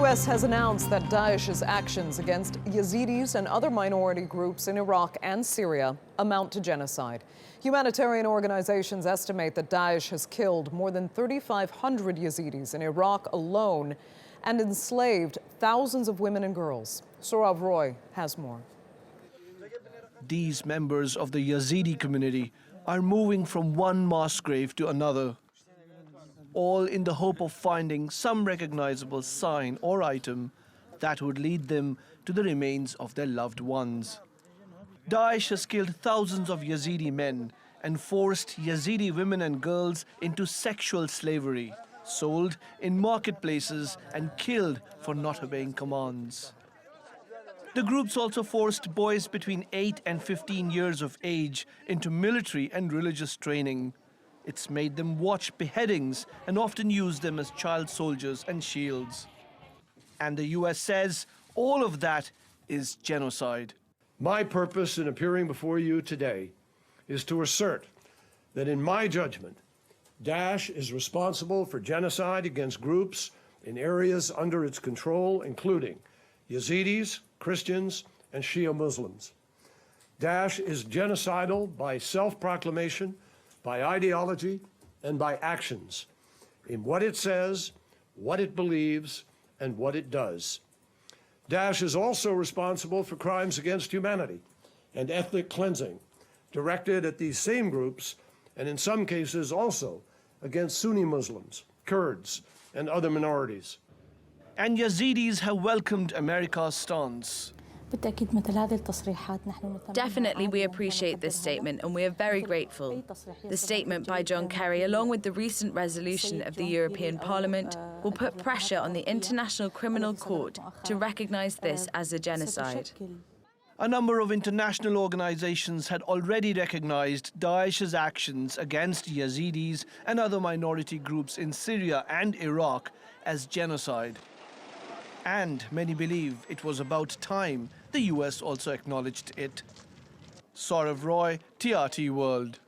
U.S. has announced that Daesh's actions against Yazidis and other minority groups in Iraq and Syria amount to genocide. Humanitarian organizations estimate that Daesh has killed more than 3,500 Yazidis in Iraq alone and enslaved thousands of women and girls. Sourav Roy has more. These members of the Yazidi community are moving from one mass grave to another, all in the hope of finding some recognizable sign or item that would lead them to the remains of their loved ones. Daesh has killed thousands of Yazidi men and forced Yazidi women and girls into sexual slavery, sold in marketplaces and killed for not obeying commands. The groups also forced boys between 8 and 15 years of age into military and religious training. It's made them watch beheadings and often use them as child soldiers and shields. And the US says all of that is genocide. My purpose in appearing before you today is to assert that in my judgment, Daesh is responsible for genocide against groups in areas under its control, including Yazidis, Christians, and Shia Muslims. Daesh is genocidal by self-proclamation, by ideology, and by actions, in what it says, what it believes, and what it does. Daesh is also responsible for crimes against humanity and ethnic cleansing, directed at these same groups, and in some cases also against Sunni Muslims, Kurds, and other minorities. And Yazidis have welcomed America's stance. Definitely, we appreciate this statement and we are very grateful. The statement by John Kerry, along with the recent resolution of the European Parliament, will put pressure on the International Criminal Court to recognize this as a genocide. A number of international organizations had already recognized Daesh's actions against Yazidis and other minority groups in Syria and Iraq as genocide. And many believe it was about time the US also acknowledged it. Sourav Roy, TRT World.